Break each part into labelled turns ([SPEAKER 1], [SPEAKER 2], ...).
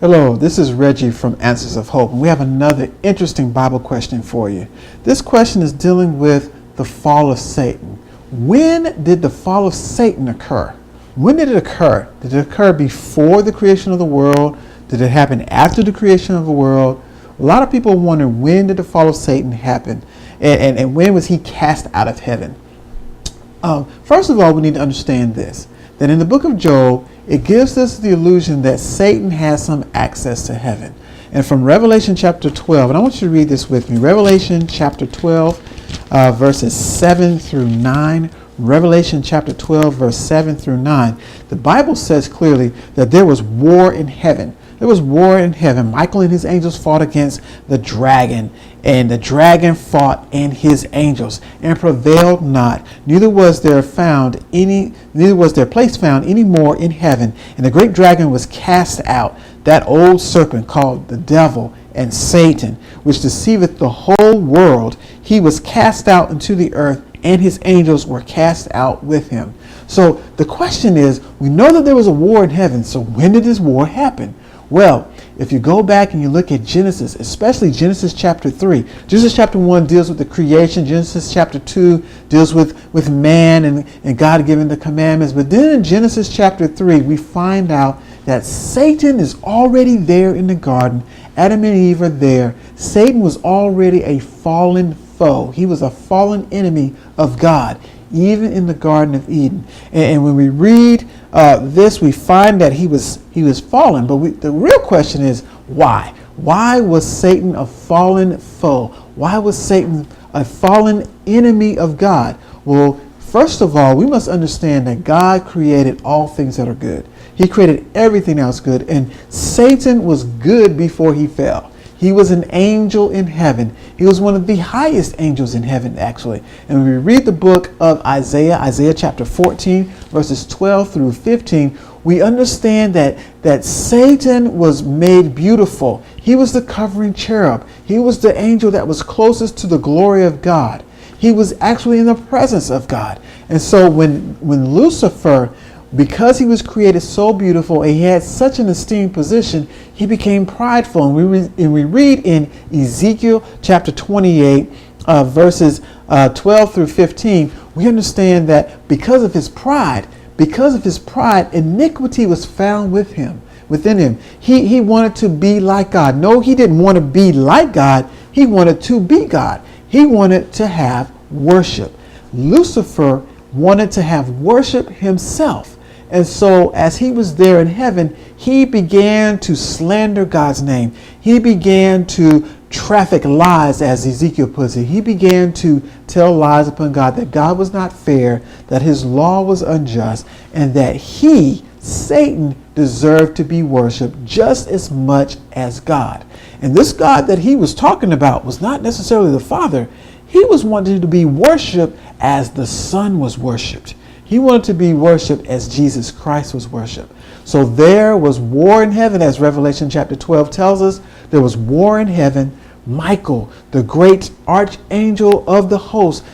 [SPEAKER 1] Hello, this is Reggie from Answers of Hope, and we have another interesting Bible question for you. This question is dealing with the fall of Satan. When did the fall of Satan occur? When did it occur? Did it occur before the creation of the world? Did it happen after the creation of the world? A lot of people wonder, when did the fall of Satan happen? And when was he cast out of heaven? First of all, we need to understand this, that in the book of Job, it gives us the illusion that Satan has some access to heaven. And from Revelation chapter 12, and I want you to read this with me, Revelation chapter 12, verses 7 through 9. Revelation chapter 12, verse 7 through 9. The Bible says clearly that there was war in heaven. There was war in heaven. Michael and his angels fought against the dragon, and the dragon fought and his angels and prevailed not. Neither was there place found any more in heaven. And the great dragon was cast out, that old serpent called the devil and Satan, which deceiveth the whole world. He was cast out into the earth, and his angels were cast out with him. So the question is, we know that there was a war in heaven. So when did this war happen? Well, if you go back and you look at Genesis, especially Genesis chapter 3, Genesis chapter 1 deals with the creation. Genesis chapter 2 deals with man and God giving the commandments. But then in Genesis chapter 3, we find out that Satan is already there in the garden. Adam and Eve are there. Satan was already a fallen foe. He was a fallen enemy of God, even in the Garden of Eden. And when we read this, we find that he was fallen. But the real question is, why? Why was Satan a fallen foe? Why was Satan a fallen enemy of God? Well, first of all, we must understand that God created all things that are good. He created everything that was good, and Satan was good before he fell. He was an angel in heaven. He was one of the highest angels in heaven, actually. And when we read the book of Isaiah chapter 14, verses 12 through 15, we understand that Satan was made beautiful. He was the covering cherub. He was the angel that was closest to the glory of God. He was actually in the presence of God. And so when Lucifer, because he was created so beautiful and he had such an esteemed position, he became prideful. And we read in Ezekiel chapter 28, verses 12 through 15, we understand that because of his pride, iniquity was found within him. He wanted to be like God. No, he didn't want to be like God. He wanted to be God. He wanted to have worship. Lucifer wanted to have worship himself. And so as he was there in heaven, he began to slander God's name. He began to traffic lies, as Ezekiel puts it. He began to tell lies upon God, that God was not fair, that his law was unjust, and that he, Satan, deserved to be worshipped just as much as God. And this God that he was talking about was not necessarily the Father. He was wanting to be worshipped as the Son was worshipped. He wanted to be worshipped as Jesus Christ was worshipped. So there was war in heaven, as Revelation chapter 12 tells us. There was war in heaven. Michael, the great archangel of the host,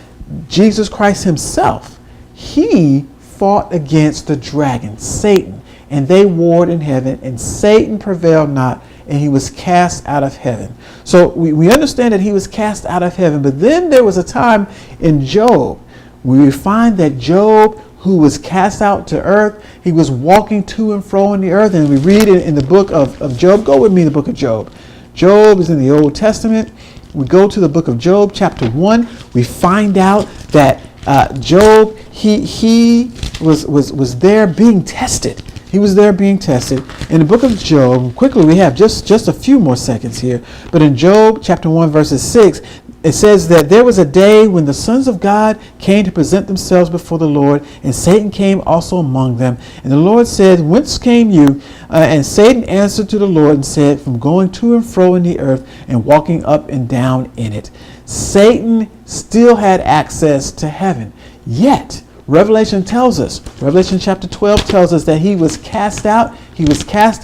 [SPEAKER 1] Jesus Christ himself, he fought against the dragon, Satan, and they warred in heaven, and Satan prevailed not, and he was cast out of heaven. So we understand that he was cast out of heaven. But then there was a time in Job, we find that Job, who was cast out to earth, he was walking to and fro in the earth. And we read it in the book of Job. Go with me in the book of Job. Job is in the Old Testament. We go to the book of Job, chapter 1. We find out that Job, he was there being tested. He was there being tested. In the book of Job, quickly, we have just a few more seconds here. But in Job, chapter 1, verses 6, it says that there was a day when the sons of God came to present themselves before the Lord, and Satan came also among them. And the Lord said, "Whence came you?" And Satan answered to the Lord and said, "From going to and fro in the earth and walking up and down in it." Satan still had access to heaven. Yet, Revelation chapter 12 tells us that he was cast out, and he was cast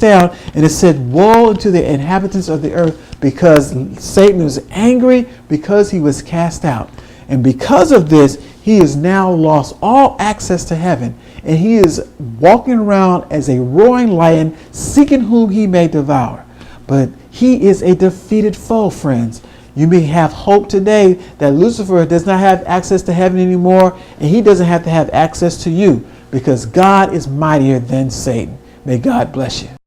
[SPEAKER 1] down, and it said, "Woe unto the inhabitants of the earth," because Satan was angry because he was cast out. And because of this, he has now lost all access to heaven. and he is walking around as a roaring lion, seeking whom he may devour. But he is a defeated foe, friends. You may have hope today that Lucifer does not have access to heaven anymore, and he doesn't have to have access to you, because God is mightier than Satan. May God bless you.